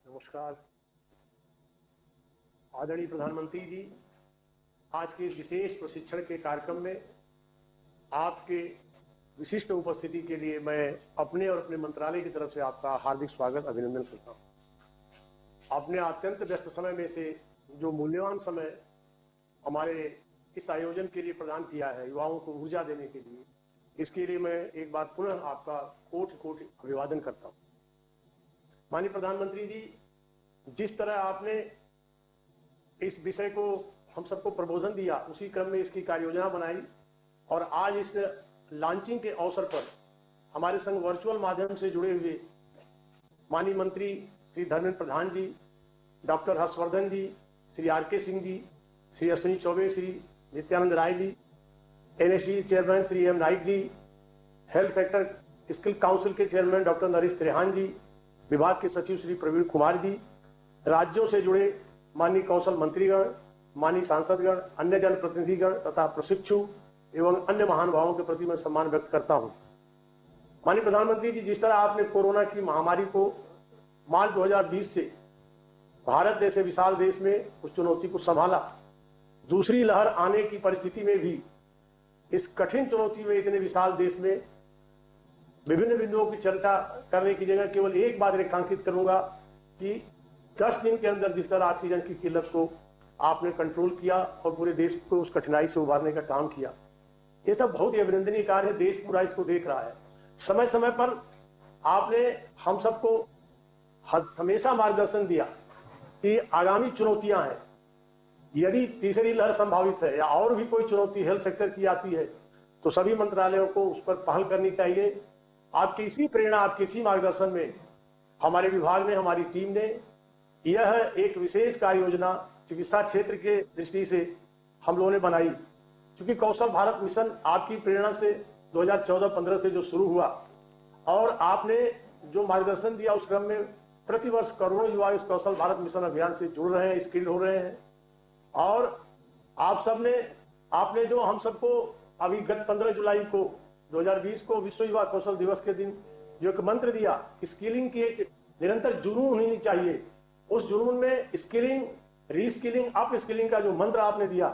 नमस्कार। आदरणीय प्रधानमंत्री जी, आज के इस विशेष प्रशिक्षण के कार्यक्रम में आपके विशिष्ट उपस्थिति के लिए मैं अपने और अपने मंत्रालय की तरफ से आपका हार्दिक स्वागत अभिनंदन करता हूं। आपने अत्यंत व्यस्त समय में से जो मूल्यवान समय हमारे इस आयोजन के लिए प्रदान किया है, युवाओं को ऊर्जा देने के लिए, इसके लिए मैं एक बार पुनः आपका कोटि कोटि अभिवादन करता हूं। माननीय प्रधानमंत्री जी, जिस तरह आपने इस विषय को हम सबको प्रबोधन दिया, उसी क्रम में इसकी कार्य योजना बनाई और आज इस लॉन्चिंग के अवसर पर हमारे संग वर्चुअल माध्यम से जुड़े हुए माननीय मंत्री Shri Dharmendra Pradhan ji, doctor Harshvardhan ji, Shri R K. Singh ji, Shri Ashwini Choubey, Shri Nityanand Rai ji, NSD chairman Shri M. Naik ji, health sector skill council के चेयरमैन डॉक्टर नरेश त्रेहान जी, विभाग के सचिव श्री प्रवीण कुमार जी, राज्यों से जुड़े माननीय कौशल मंत्रीगण, माननीय सांसदगण, अन्य जनप्रतिनिधिगण तथा प्रशिक्षु एवं अन्य महानुभावों के प्रति मैं सम्मान व्यक्त करता हूं। माननीय प्रधानमंत्री जी, जिस तरह आपने कोरोना की महामारी को मार्च 2020 से भारत जैसे विशाल देश में उस चुनौती को संभाला, दूसरी लहर आने की परिस्थिति में भी इस कठिन चुनौती में इतने विशाल देश में विभिन्न बिंदुओं की चर्चा करने की जगह केवल एक बात रेखांकित करूंगा कि 10 दिन के अंदर जिस तरह ऑक्सीजन की किल्लत को आपने कंट्रोल किया और पूरे देश को उस कठिनाई से उबारने का काम किया, ये सब बहुत ही अभिनंदनीय कार्य है। देश पूरा इसको देख रहा है। समय समय पर आपने हम सबको हमेशा मार्गदर्शन दिया कि आगामी चुनौतियां हैं, यदि तीसरी लहर संभावित है या और भी कोई चुनौती हेल्थ सेक्टर की आती है तो सभी मंत्रालयों को उस पर पहल करनी चाहिए। आपकी इसी प्रेरणा, आपके इसी मार्गदर्शन में हमारे विभाग ने, हमारी टीम ने यह एक विशेष कार्य योजना चिकित्सा क्षेत्र के दृष्टि से हम लोगों ने बनाई। क्योंकि कौशल भारत मिशन आपकी प्रेरणा से 2014-15 से जो शुरू हुआ और आपने जो मार्गदर्शन दिया, उस क्रम में प्रतिवर्ष करोड़ों युवा इस कौशल भारत मिशन अभियान से जुड़ रहे हैं, स्किल्ड हो रहे हैं। और आप सबने, आपने जो हम सबको अभी गत 15 जुलाई को 2020 को विश्व युवा कौशल दिवस के दिन जो एक मंत्र दिया, स्किलिंग की एक निरंतर जुनून होनी चाहिए, उस जुनून में स्किलिंग, रीस्किलिंग, अप स्किलिंग का जो मंत्र आपने दिया,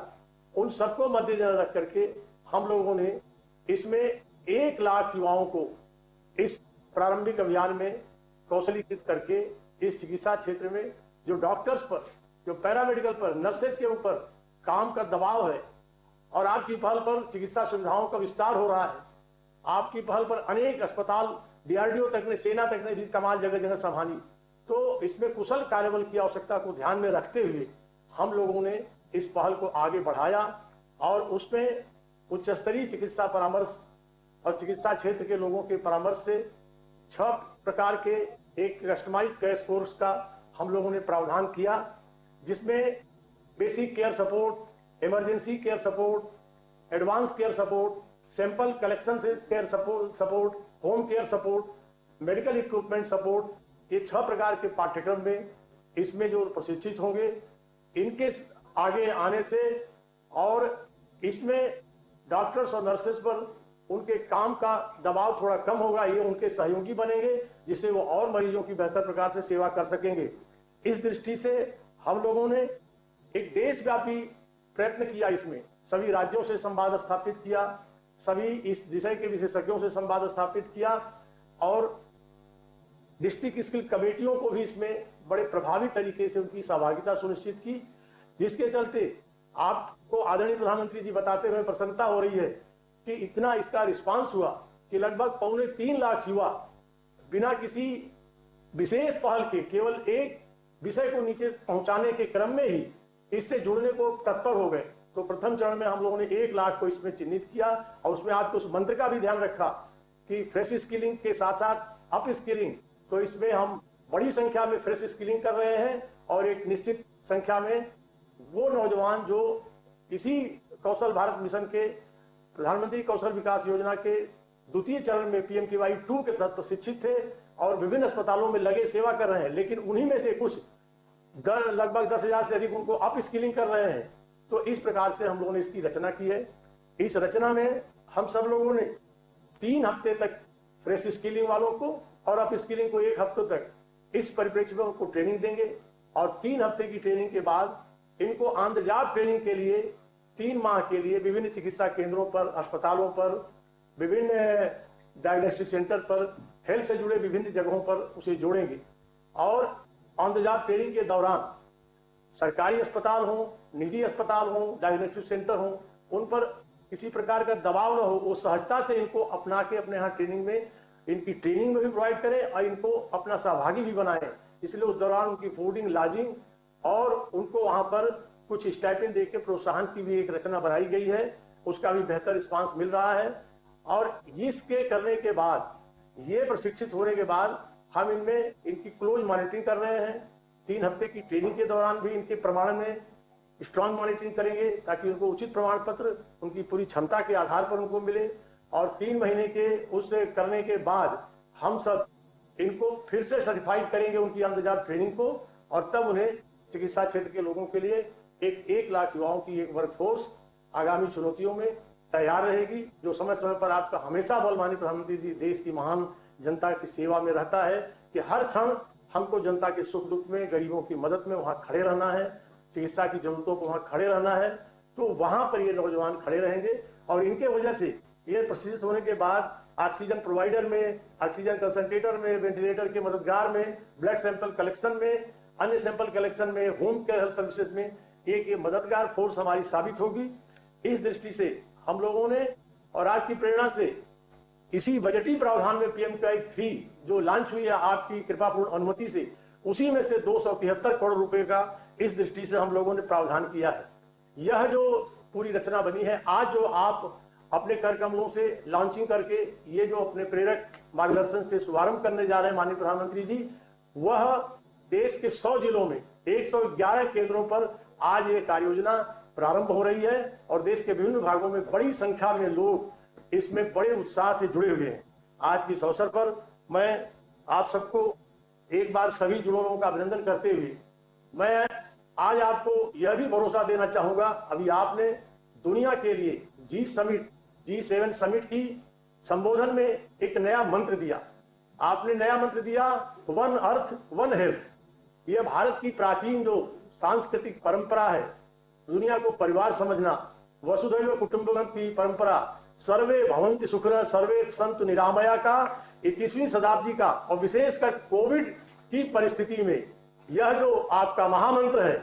उन सबको मद्देनजर रख करके हम लोगों ने इसमें 1 लाख युवाओं को इस प्रारंभिक अभियान में कौशलीकृत करके इस चिकित्सा क्षेत्र में जो डॉक्टर्स पर, जो पैरामेडिकल पर, नर्सेज के ऊपर काम का दबाव है और आपकी पहल पर चिकित्सा सुविधाओं का विस्तार हो रहा है, आपकी पहल पर अनेक अस्पताल, DRDO तक ने, सेना तक ने भी कमाल जगह जगह संभाली, तो इसमें कुशल कार्यबल की आवश्यकता को ध्यान में रखते हुए हम लोगों ने इस पहल को आगे बढ़ाया और उसमें उच्च स्तरीय चिकित्सा परामर्श और चिकित्सा क्षेत्र के लोगों के परामर्श से 6 प्रकार के एक कस्टमाइज्ड क्रैश कोर्स का हम लोगों ने प्रावधान किया, जिसमें basic care support, emergency care support, advance care support, sample collection से care support, home care support, medical equipment support, ये 6 प्रकार के पाठ्यक्रम में इसमें जो प्रशिक्षित होंगे, इनके आगे आने से और इसमें डॉक्टर्स और नर्सेस पर उनके काम का दबाव थोड़ा कम होगा, ये उनके सहयोगी बनेंगे, जिससे वो और मरीजों की बेहतर प्रकार से सेवा कर सकेंगे। इस दृष्टि से हम लोगों ने एक देशव्यापी प्रयत्न किया, इसमें सभी राज्यों से संवाद स्थापित किया, सभी इस विषय के विशेषज्ञों से संवाद स्थापित किया और डिस्ट्रिक्ट स्किल कमेटियों को भी इसमें बड़े प्रभावी तरीके से उनकी सहभागिता सुनिश्चित की, जिसके चलते आपको आदरणीय प्रधानमंत्री जी बताते हुए प्रसन्नता हो रही है कि इतना इसका रिस्पांस हुआ कि लगभग 3.25 लाख युवा बिना किसी विशेष पहल के केवल एक विषय को नीचे पहुंचाने के क्रम में ही इससे जुड़ने को तत्पर हो गए। तो प्रथम चरण में हम लोगों ने 1 लाख को इसमें चिन्हित किया और उसमें आपको उस मंत्र का भी ध्यान रखा कि फ्रेश स्किलिंग के साथ साथ अप स्किलिंग, तो इसमें हम बड़ी संख्या में फ्रेश स्किलिंग कर रहे हैं और एक निश्चित संख्या में वो नौजवान जो इसी कौशल भारत मिशन के प्रधानमंत्री कौशल विकास योजना के द्वितीय चरण में PMKY 2 के तहत प्रशिक्षित थे और विभिन्न अस्पतालों में लगे सेवा कर रहे हैं, लेकिन उन्हीं में से कुछ लगभग 10,000 से अधिक उनको अप स्किलिंग कर रहे हैं। तो इस प्रकार से हम लोगों ने इसकी रचना की है। इस रचना में हम सब लोगों ने 3 हफ्ते तक फ्रेश स्किलिंग वालों को और अप स्किलिंग को 1 हफ्ते तक इस परिप्रेक्ष्य में उनको ट्रेनिंग देंगे और 3 हफ्ते की ट्रेनिंग के बाद इनको ऑन द जॉब ट्रेनिंग के लिए 3 माह के लिए विभिन्न चिकित्सा केंद्रों पर, अस्पतालों पर, विभिन्न डायग्नोस्टिक सेंटर पर, हेल्थ से जुड़े विभिन्न जगहों पर उसे जोड़ेंगे और ऑन द जॉब ट्रेनिंग के दौरान सरकारी अस्पताल हो, निजी अस्पताल हो, डायग्नोस्टिक सेंटर हो, उन पर किसी प्रकार का दबाव न हो, वो सहजता से इनको अपना के अपने यहाँ ट्रेनिंग में, इनकी ट्रेनिंग में भी प्रोवाइड करें और इनको अपना सहभागी भी बनाएं। इसलिए उस दौरान उनकी फूडिंग, लॉजिंग और उनको वहां पर कुछ स्टाइपेंड देकर प्रोत्साहन की भी एक रचना बनाई गई है, उसका भी बेहतर रिस्पांस मिल रहा है। और इसके करने के बाद, ये प्रशिक्षित होने के बाद हम इनमें इनकी क्लोज मॉनिटरिंग कर रहे हैं। 3 हफ्ते की ट्रेनिंग के दौरान भी इनके प्रमाण में स्ट्रांग मॉनिटरिंग करेंगे ताकि उनको उचित प्रमाण पत्र उनकी पूरी क्षमता के आधार पर उनको मिले। और 3 महीने के उस करने के बाद हम सब इनको फिर से सर्टिफाइड करेंगे उनकी ऑन द जॉब ट्रेनिंग को, और तब उन्हें चिकित्सा क्षेत्र के लोगों के लिए एक 1 लाख युवाओं की एक वर्कफोर्स आगामी चुनौतियों में तैयार रहेगी, जो समय समय पर आपका हमेशा बल माननीय प्रधानमंत्री जी देश की महान जनता की सेवा में रहता है कि हर क्षण हमको जनता के सुख दुख में, गरीबों की मदद में वहां खड़े रहना है, चिकित्सा की जरूरतों को वहां खड़े रहना है। तो वहां पर ये नौजवान खड़े रहेंगे और इनके वजह से ये प्रशिक्षित होने के बाद ऑक्सीजन प्रोवाइडर में, ऑक्सीजन कंसंट्रेटर में, वेंटिलेटर के मददगार में, ब्लड सैंपल कलेक्शन में, अन्य सैंपल कलेक्शन में, होम केयर हेल्थ सर्विसेज में एक ये मददगार फोर्स हमारी साबित होगी। इस दृष्टि से हम लोगों ने और आपकी प्रेरणा से इसी बजटीय प्रावधान में PMKI 3 जो लॉन्च हुई है आपकी कृपापूर्ण अनुमति से, उसी में से 273 करोड़ रुपए का इस दृष्टि से हम लोगों ने प्रावधान किया है। यह जो पूरी रचना बनी है, आज जो आप अपने कर कमलों से लॉन्चिंग करके ये जो अपने प्रेरक मार्गदर्शन से शुभारंभ करने जा रहे हैं माननीय प्रधानमंत्री जी, वह देश के 100 जिलों में 111 केंद्रों पर आज ये कार्य योजना प्रारंभ हो रही है और देश के विभिन्न भागों में बड़ी संख्या में लोग इसमें बड़े उत्साह से जुड़े हुए हैं। आज के इस अवसर पर मैं आप सबको एक बार सभी जुड़ों का अभिनंदन करते हुए मैं आज आपको यह भी भरोसा देना चाहूंगा, अभी आपने दुनिया के लिए G7 समिट की संबोधन में एक नया मंत्र दिया। आपने नया मंत्र दिया, वन अर्थ वन हेल्थ। यह भारत की प्राचीन जो सांस्कृतिक परंपरा है, दुनिया को परिवार समझना, वसुधैव कुटुंबकम की परंपरा, सर्वे भवन्ति सुखिनः सर्वे सन्तु निरामया का 21वीं शताब्दी का और विशेषकर कोविड की परिस्थिति में यह जो आपका महामंत्र है,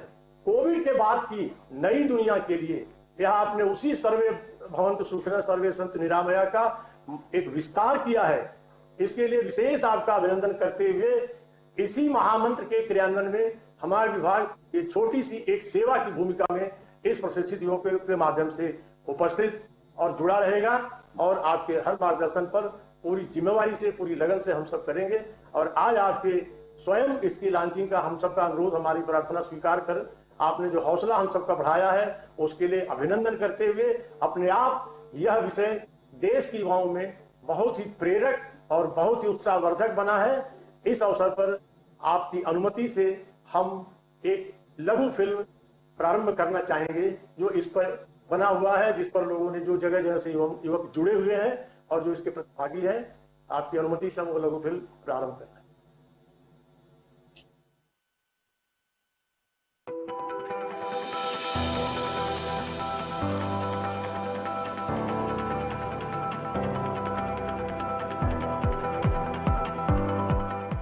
कोविड के बाद की नई दुनिया के लिए यह आपने उसी सर्वे भवन्तु सुखिनः सर्वे सन्तु निरामया का एक विस्तार किया है। इसके लिए विशेष आपका अभिनंदन करते हुए इसी महामंत्र के क्रियान्वयन में हमारा विभाग ये छोटी सी एक सेवा की भूमिका में इस प्रशिक्षित युवकों के माध्यम से उपस्थित और जुड़ा रहेगा और आपके हर मार्गदर्शन पर पूरी जिम्मेवारी से, पूरी लगन से हम सब करेंगे। और आज आपके स्वयं इसकी लॉन्चिंग का हम सबका अनुरोध, हमारी प्रार्थना स्वीकार कर आपने जो हौसला हम सबका बढ़ाया है उसके लिए अभिनंदन करते हुए अपने आप यह विषय देश की युवाओं में बहुत ही प्रेरक और बहुत ही उत्साहवर्धक बना है। इस अवसर पर आपकी अनुमति से हम एक लघु फिल्म प्रारंभ करना चाहेंगे जो इस पर बना हुआ है, जिस पर लोगों ने जो जगह जगह से युवक जुड़े हुए हैं और जो इसके प्रतिभागी हैं, आपकी अनुमति से हम वो लघु फिल्म प्रारंभ करना है।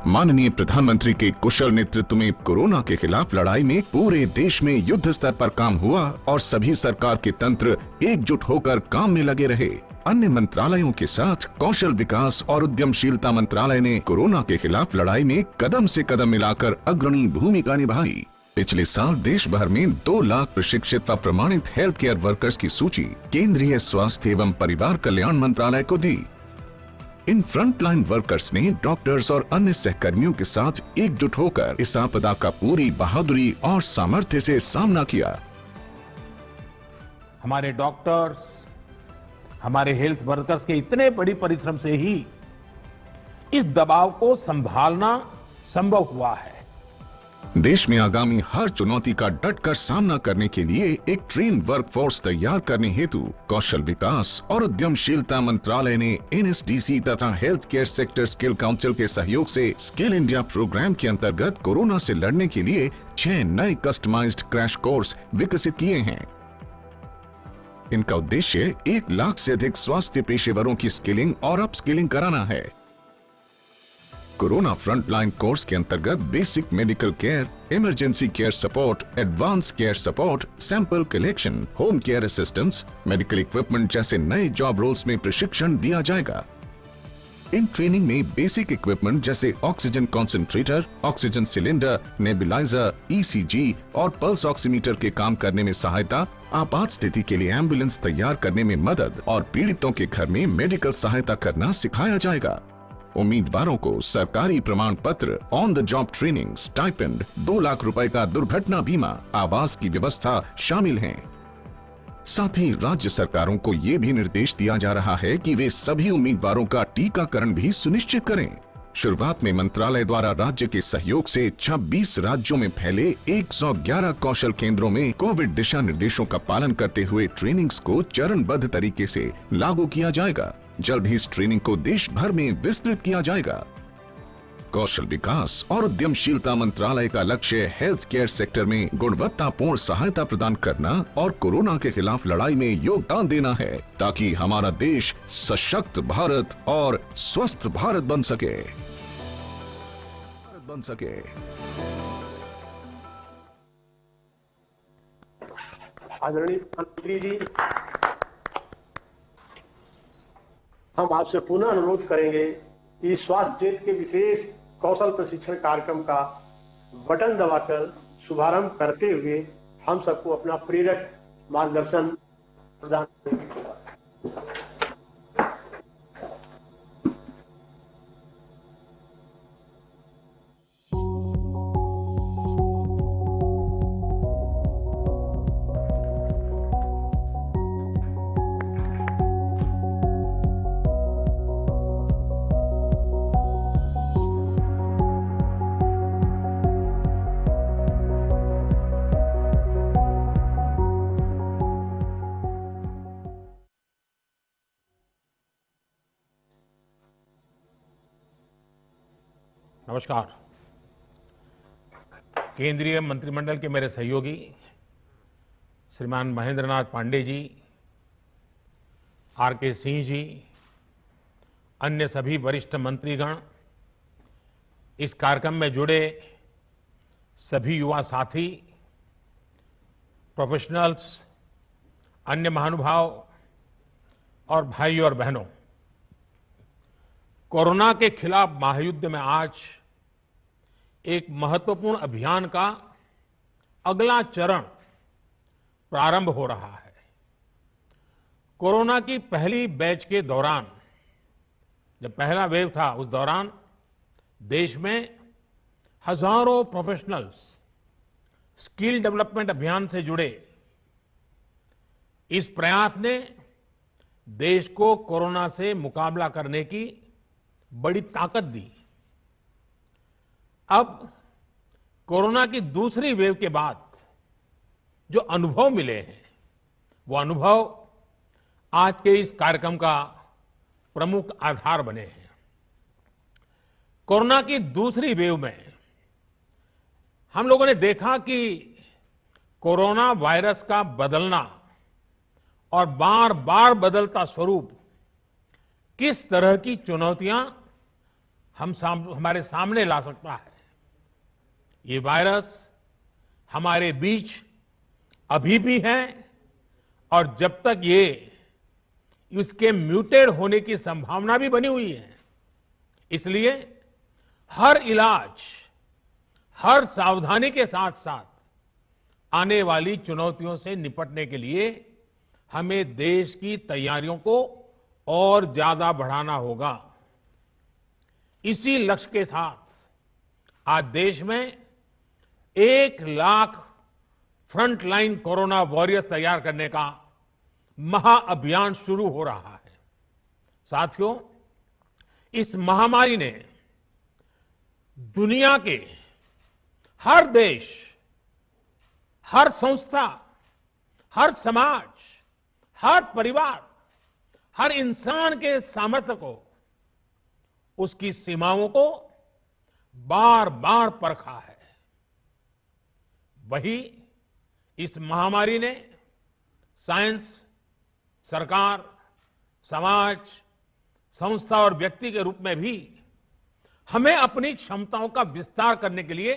माननीय प्रधानमंत्री के कुशल नेतृत्व में कोरोना के खिलाफ लड़ाई में पूरे देश में युद्ध स्तर पर काम हुआ और सभी सरकार के तंत्र एकजुट होकर काम में लगे रहे। अन्य मंत्रालयों के साथ कौशल विकास और उद्यमशीलता मंत्रालय ने कोरोना के खिलाफ लड़ाई में कदम से कदम मिलाकर अग्रणी भूमिका निभाई। पिछले साल देश भर में 2 लाख प्रशिक्षित व प्रमाणित हेल्थ केयर वर्कर्स की सूची केंद्रीय स्वास्थ्य एवं परिवार कल्याण मंत्रालय को दी। इन फ्रंटलाइन वर्कर्स ने डॉक्टर्स और अन्य सहकर्मियों के साथ एकजुट होकर इस आपदा का पूरी बहादुरी और सामर्थ्य से सामना किया। हमारे डॉक्टर्स, हमारे हेल्थ वर्कर्स के इतने बड़ी परिश्रम से ही इस दबाव को संभालना संभव हुआ है। देश में आगामी हर चुनौती का डटकर सामना करने के लिए एक ट्रेन वर्कफोर्स तैयार करने हेतु कौशल विकास और उद्यमशीलता मंत्रालय ने एनएसडीसी तथा health care sector skill council के सहयोग से स्किल इंडिया प्रोग्राम के अंतर्गत कोरोना से लड़ने के लिए 6 नए कस्टमाइज्ड क्रैश कोर्स विकसित किए हैं। इनका उद्देश्य 1 लाख से अधिक स्वास्थ्य पेशेवरों की स्किलिंग और अपस्किलिंग कराना है। कोरोना फ्रंटलाइन कोर्स के अंतर्गत basic medical care, emergency care support, advance care support, sample collection, home care assistance, medical equipment जैसे नए जॉब रोल्स में प्रशिक्षण दिया जाएगा। इन ट्रेनिंग में बेसिक इक्विपमेंट जैसे oxygen concentrator, oxygen cylinder, nebuliser, ECG और पल्स ऑक्सीमीटर के काम करने में सहायता, आपात स्थिति के लिए एम्बुलेंस तैयार करने में मदद और पीड़ितों के घर में मेडिकल सहायता करना सिखाया जाएगा। उम्मीदवारों को सरकारी प्रमाण पत्र, on the job training, stipend, 2 lakh रुपए का दुर्घटना बीमा, आवास की व्यवस्था शामिल हैं। साथ ही राज्य सरकारों को ये भी निर्देश दिया जा रहा है कि वे सभी उम्मीदवारों का टीकाकरण भी सुनिश्चित करें। शुरुआत में मंत्रालय द्वारा राज्य के सहयोग से 26 राज्यों में फैले 111 कौशल केंद्रों में कोविड दिशा निर्देशों का पालन करते हुए ट्रेनिंग्स को चरणबद्ध तरीके से लागू किया जाएगा। जल्द ही इस ट्रेनिंग को देश भर में विस्तृत किया जाएगा। कौशल विकास और उद्यमशीलता मंत्रालय का लक्ष्य हेल्थ केयर सेक्टर में गुणवत्तापूर्ण सहायता प्रदान करना और कोरोना के खिलाफ लड़ाई में योगदान देना है, ताकि हमारा देश सशक्त भारत और स्वस्थ भारत बन सके। आदरणीय प्रधानमंत्री जी, हम आपसे पुनः अनुरोध करेंगे कि स्वास्थ्य क्षेत्र के विशेष कौशल प्रशिक्षण कार्यक्रम का बटन दबाकर शुभारंभ करते हुए हम सबको अपना प्रेरक मार्गदर्शन प्रदान करें। नमस्कार। केंद्रीय मंत्रिमंडल के मेरे सहयोगी श्रीमान महेंद्र नाथ पांडे जी, आर.के. सिंह जी, अन्य सभी वरिष्ठ मंत्रीगण, इस कार्यक्रम में जुड़े सभी युवा साथी, प्रोफेशनल्स, अन्य महानुभाव और भाइयों और बहनों, कोरोना के खिलाफ महायुद्ध में आज एक महत्वपूर्ण अभियान का अगला चरण प्रारंभ हो रहा है। कोरोना की पहली बैच के दौरान, जब पहला वेव था, उस दौरान देश में हजारों प्रोफेशनल्स स्किल डेवलपमेंट अभियान से जुड़े। इस प्रयास ने देश को कोरोना से मुकाबला करने की बड़ी ताकत दी। अब कोरोना की दूसरी वेव के बाद जो अनुभव मिले हैं, वो अनुभव आज के इस कार्यक्रम का प्रमुख आधार बने हैं। कोरोना की दूसरी वेव में हम लोगों ने देखा कि कोरोना वायरस का बदलना और बार बार बदलता स्वरूप किस तरह की चुनौतियां हमारे सामने ला सकता है। ये वायरस हमारे बीच अभी भी है और जब तक ये इसके म्यूटेड होने की संभावना भी बनी हुई है, इसलिए हर इलाज, हर सावधानी के साथ साथ आने वाली चुनौतियों से निपटने के लिए हमें देश की तैयारियों को और ज्यादा बढ़ाना होगा। इसी लक्ष्य के साथ आज देश में 1 लाख फ्रंटलाइन कोरोना वॉरियर्स तैयार करने का महाअभियान शुरू हो रहा है। साथियों, इस महामारी ने दुनिया के हर देश, हर संस्था, हर समाज, हर परिवार, हर इंसान के सामर्थ्य को, उसकी सीमाओं को बार बार परखा है। वही इस महामारी ने साइंस, सरकार, समाज, संस्था और व्यक्ति के रूप में भी हमें अपनी क्षमताओं का विस्तार करने के लिए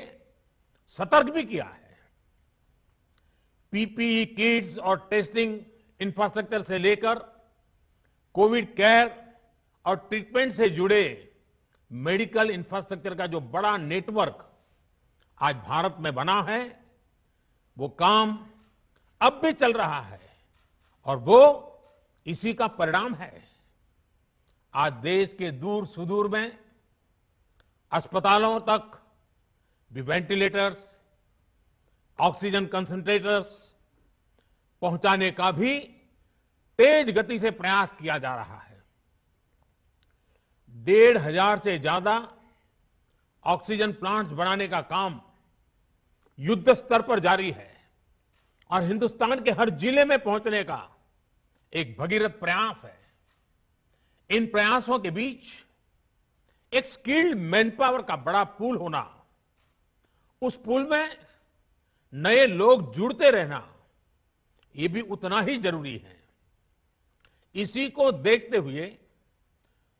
सतर्क भी किया है। पीपीई किट्स और टेस्टिंग इंफ्रास्ट्रक्चर से लेकर कोविड केयर और ट्रीटमेंट से जुड़े मेडिकल इंफ्रास्ट्रक्चर का जो बड़ा नेटवर्क आज भारत में बना है, वो काम अब भी चल रहा है और वो इसी का परिणाम है। आज देश के दूर सुदूर में अस्पतालों तक भी वेंटिलेटर्स, ऑक्सीजन कंसंट्रेटर्स पहुंचाने का भी तेज गति से प्रयास किया जा रहा है। 1,500 से ज्यादा ऑक्सीजन प्लांट्स बनाने का काम युद्ध स्तर पर जारी है और हिंदुस्तान के हर जिले में पहुंचने का एक भगीरथ प्रयास है। इन प्रयासों के बीच एक स्किल्ड मैनपावर का बड़ा पूल होना, उस पूल में नए लोग जुड़ते रहना, ये भी उतना ही जरूरी है। इसी को देखते हुए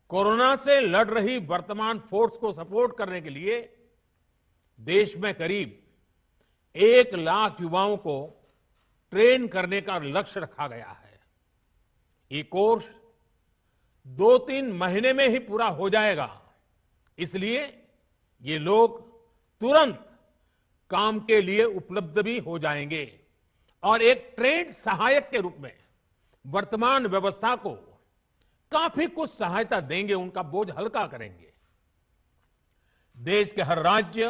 कोरोना से लड़ रही वर्तमान फोर्स को सपोर्ट करने के लिए देश में करीब 1 लाख युवाओं को ट्रेन करने का लक्ष्य रखा गया है। ये कोर्स 2-3 महीने में ही पूरा हो जाएगा, इसलिए ये लोग तुरंत काम के लिए उपलब्ध भी हो जाएंगे और एक ट्रेंड सहायक के रूप में वर्तमान व्यवस्था को काफी कुछ सहायता देंगे, उनका बोझ हल्का करेंगे। देश के हर राज्य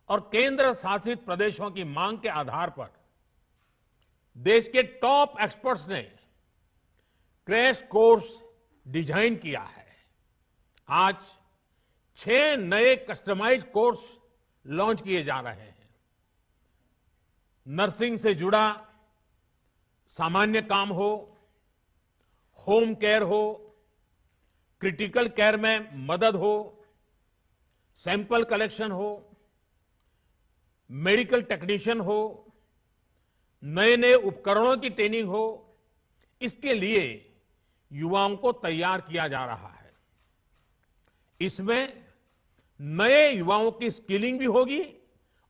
और केंद्र शासित प्रदेशों की मांग के आधार पर देश के टॉप एक्सपर्ट्स ने क्रैश कोर्स डिजाइन किया है। आज 6 नए कस्टमाइज कोर्स लॉन्च किए जा रहे हैं। नर्सिंग से जुड़ा सामान्य काम हो, होम केयर हो, क्रिटिकल केयर में मदद हो, सैंपल कलेक्शन हो, मेडिकल टेक्नीशियन हो, नए नए उपकरणों की ट्रेनिंग हो, इसके लिए युवाओं को तैयार किया जा रहा है। इसमें नए युवाओं की स्किलिंग भी होगी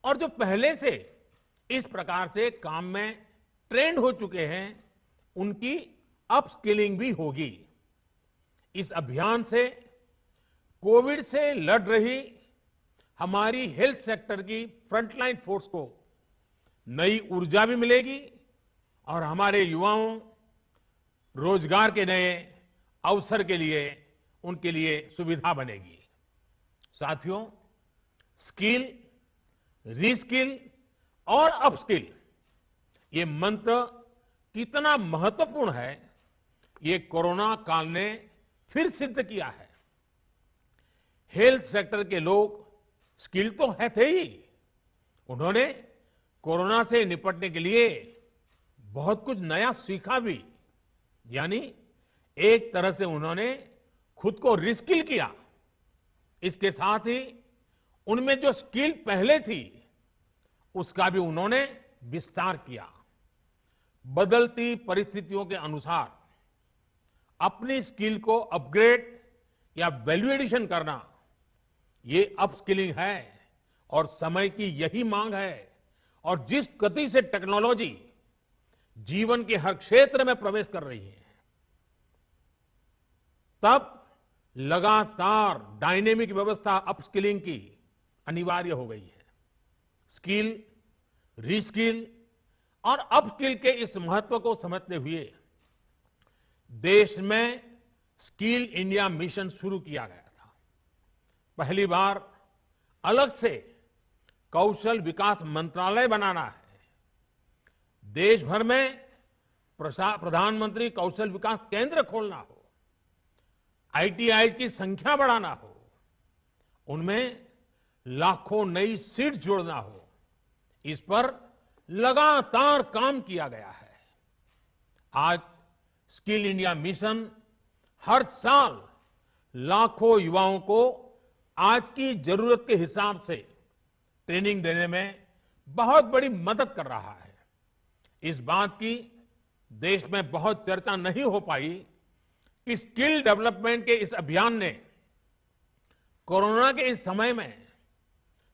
और जो पहले से इस प्रकार से काम में ट्रेंड हो चुके हैं, उनकी अपस्किलिंग भी होगी। इस अभियान से कोविड से लड़ रही हमारी हेल्थ सेक्टर की फ्रंटलाइन फोर्स को नई ऊर्जा भी मिलेगी और हमारे युवाओं रोजगार के नए अवसर के लिए उनके लिए सुविधा बनेगी। साथियों, स्किल, रीस्किल और अपस्किल, ये मंत्र कितना महत्वपूर्ण है, ये कोरोना काल ने फिर सिद्ध किया है। हेल्थ सेक्टर के लोग स्किल तो है थे ही, उन्होंने कोरोना से निपटने के लिए बहुत कुछ नया सीखा भी, यानी एक तरह से उन्होंने खुद को रिस्किल किया। इसके साथ ही उनमें जो स्किल पहले थी, उसका भी उन्होंने विस्तार किया। बदलती परिस्थितियों के अनुसार अपनी स्किल को अपग्रेड या वैल्यू एडिशन करना, ये अपस्किलिंग है और समय की यही मांग है। और जिस गति से टेक्नोलॉजी जीवन के हर क्षेत्र में प्रवेश कर रही है, तब लगातार डायनेमिक व्यवस्था अपस्किलिंग की अनिवार्य हो गई है। स्किल, रीस्किल और अपस्किल के इस महत्व को समझते हुए देश में स्किल इंडिया मिशन शुरू किया गया था। पहली बार अलग से कौशल विकास मंत्रालय बनाना है। देश भर में प्रधानमंत्री कौशल विकास केंद्र खोलना हो, आईटीआई की संख्या बढ़ाना हो, उनमें लाखों नई सीट जोड़ना हो, इस पर लगातार काम किया गया है। आज स्किल इंडिया मिशन हर साल लाखों युवाओं को आज की जरूरत के हिसाब से ट्रेनिंग देने में बहुत बड़ी मदद कर रहा है। इस बात की देश में बहुत चर्चा नहीं हो पाई कि स्किल डेवलपमेंट के इस अभियान ने कोरोना के इस समय में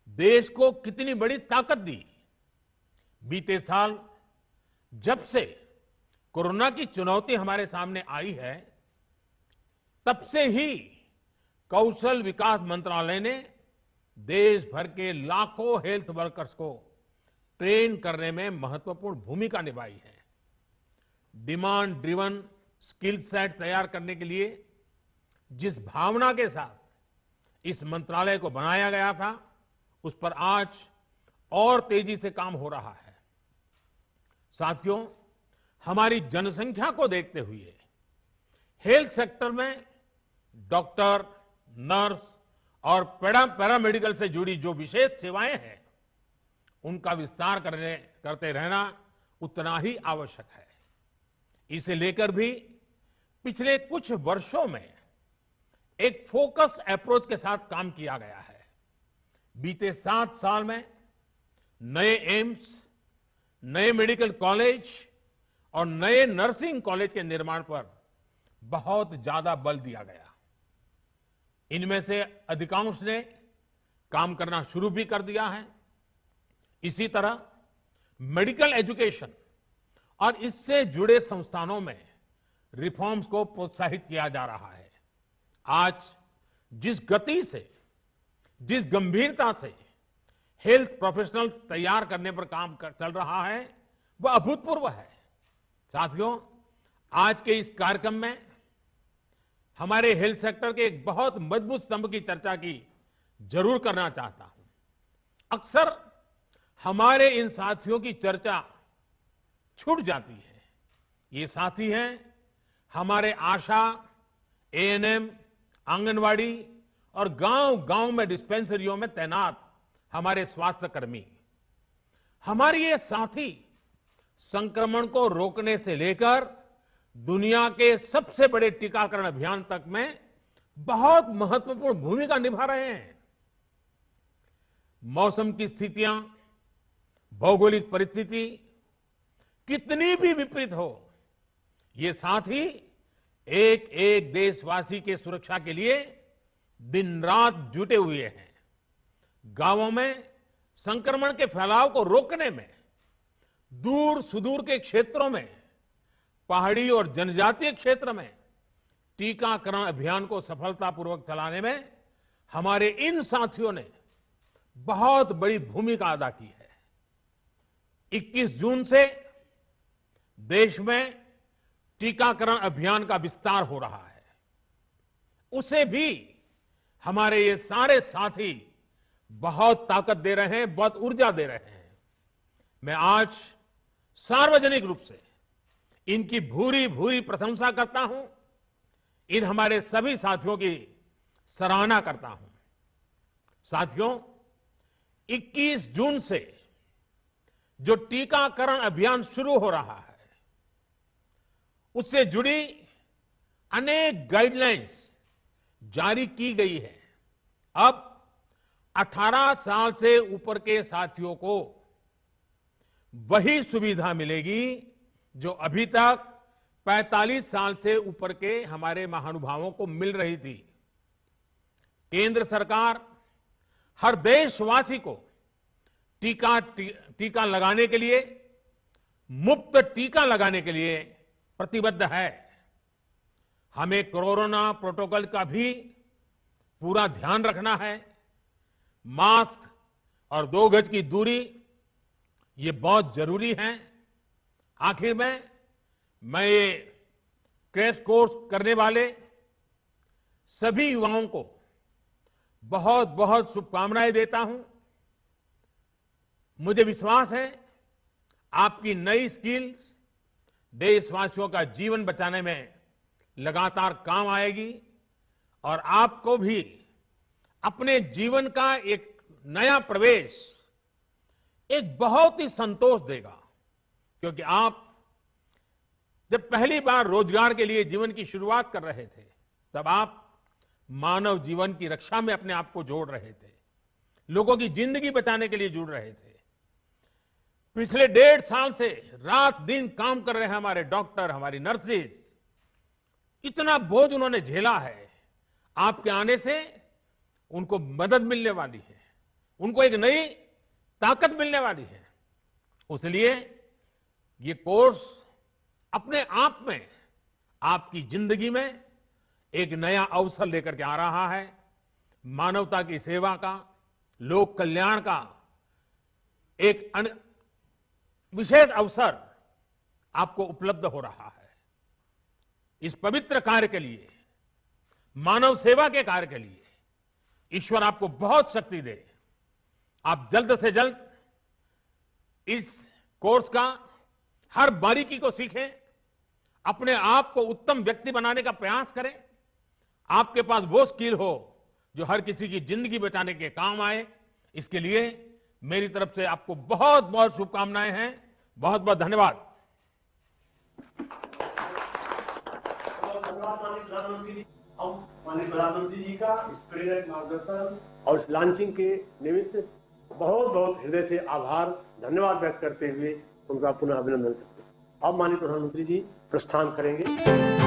देश को कितनी बड़ी ताकत दी। बीते साल जब से कोरोना की चुनौती हमारे सामने आई है, तब से ही कौशल विकास मंत्रालय ने देश भर के लाखों हेल्थ वर्कर्स को ट्रेन करने में महत्वपूर्ण भूमिका निभाई है। डिमांड ड्रिवन स्किल सेट तैयार करने के लिए जिस भावना के साथ इस मंत्रालय को बनाया गया था, उस पर आज और तेजी से काम हो रहा है। साथियों, हमारी जनसंख्या को देखते हुए हेल्थ सेक्टर में डॉक्टर, नर्स और पैरामेडिकल से जुड़ी जो विशेष सेवाएं हैं, उनका विस्तार करते रहना उतना ही आवश्यक है। इसे लेकर भी पिछले कुछ वर्षों में एक फोकस अप्रोच के साथ काम किया गया है। बीते 7 साल में नए एम्स, नए मेडिकल कॉलेज और नए नर्सिंग कॉलेज के निर्माण पर बहुत ज्यादा बल दिया गया। इनमें से अधिकांश ने काम करना शुरू भी कर दिया है। इसी तरह मेडिकल एजुकेशन और इससे जुड़े संस्थानों में रिफॉर्म्स को प्रोत्साहित किया जा रहा है। आज जिस गति से, जिस गंभीरता से हेल्थ प्रोफेशनल्स तैयार करने पर काम चल रहा है, वह अभूतपूर्व है। साथियों, आज के इस कार्यक्रम में हमारे हेल्थ सेक्टर के एक बहुत मजबूत स्तंभ की चर्चा की जरूर करना चाहता हूं। अक्सर हमारे इन साथियों की चर्चा छूट जाती है। ये साथी हैं हमारे आशा, एएनएम, आंगनवाड़ी और गांव-गांव में डिस्पेंसरियों में तैनात हमारे स्वास्थ्य कर्मी। हमारे ये साथी संक्रमण को रोकने से लेकर दुनिया के सबसे बड़े टीकाकरण अभियान तक में बहुत महत्वपूर्ण भूमिका निभा रहे हैं। मौसम की स्थितियां, भौगोलिक परिस्थिति कितनी भी विपरीत हो, ये साथी एक एक देशवासी के सुरक्षा के लिए दिन रात जुटे हुए हैं। गांवों में संक्रमण के फैलाव को रोकने में, दूर सुदूर के क्षेत्रों में, पहाड़ी और जनजातीय क्षेत्र में टीकाकरण अभियान को सफलतापूर्वक चलाने में हमारे इन साथियों ने बहुत बड़ी भूमिका अदा की है। 21 जून से देश में टीकाकरण अभियान का विस्तार हो रहा है। उसे भी हमारे ये सारे साथी बहुत ताकत दे रहे हैं, बहुत ऊर्जा दे रहे हैं। मैं आज सार्वजनिक रूप से इनकी भूरी भूरी प्रशंसा करता हूं। इन हमारे सभी साथियों की सराहना करता हूं। साथियों, 21 जून से जो टीकाकरण अभियान शुरू हो रहा है, उससे जुड़ी अनेक गाइडलाइंस जारी की गई है। अब 18 साल से ऊपर के साथियों को वही सुविधा मिलेगी जो अभी तक 45 साल से ऊपर के हमारे महानुभावों को मिल रही थी। केंद्र सरकार हर देशवासी को टीका लगाने के लिए, मुफ्त टीका लगाने के लिए प्रतिबद्ध है। हमें कोरोना प्रोटोकॉल का भी पूरा ध्यान रखना है। मास्क और 2 गज की दूरी ये बहुत जरूरी है। आखिर में मैं ये क्रैश कोर्स करने वाले सभी युवाओं को बहुत बहुत शुभकामनाएं देता हूं। मुझे विश्वास है आपकी नई स्किल्स देशवासियों का जीवन बचाने में लगातार काम आएगी और आपको भी अपने जीवन का एक नया प्रवेश एक बहुत ही संतोष देगा, क्योंकि आप जब पहली बार रोजगार के लिए जीवन की शुरुआत कर रहे थे, तब आप मानव जीवन की रक्षा में अपने आप को जोड़ रहे थे, लोगों की जिंदगी बचाने के लिए जुड़ रहे थे। पिछले 1.5 साल से रात दिन काम कर रहे हैं हमारे डॉक्टर, हमारी नर्सेज, इतना बोझ उन्होंने झेला है। आपके आने से उनको मदद मिलने वाली है, उनको एक नई ताकत मिलने वाली है। इसलिए ये कोर्स अपने आप में आपकी जिंदगी में एक नया अवसर लेकर के आ रहा है। मानवता की सेवा का, लोक कल्याण का एक विशेष अवसर आपको उपलब्ध हो रहा है। इस पवित्र कार्य के लिए, मानव सेवा के कार्य के लिए ईश्वर आपको बहुत शक्ति दे। आप जल्द से जल्द इस कोर्स का हर बारीकी को सीखें, अपने आप को उत्तम व्यक्ति बनाने का प्रयास करें। आपके पास वो स्किल हो जो हर किसी की जिंदगी बचाने के काम आए। इसके लिए मेरी तरफ से आपको बहुत बहुत शुभकामनाएं हैं। बहुत बहुत धन्यवाद। माननीय प्रधानमंत्री जी का इस प्रेरक मार्गदर्शन और इस लॉन्चिंग के निमित्त बहुत बहुत हृदय से आभार, धन्यवाद व्यक्त करते हुए उनका पुनः अभिनंदन करते हैं। अब माननीय प्रधानमंत्री जी प्रस्थान करेंगे।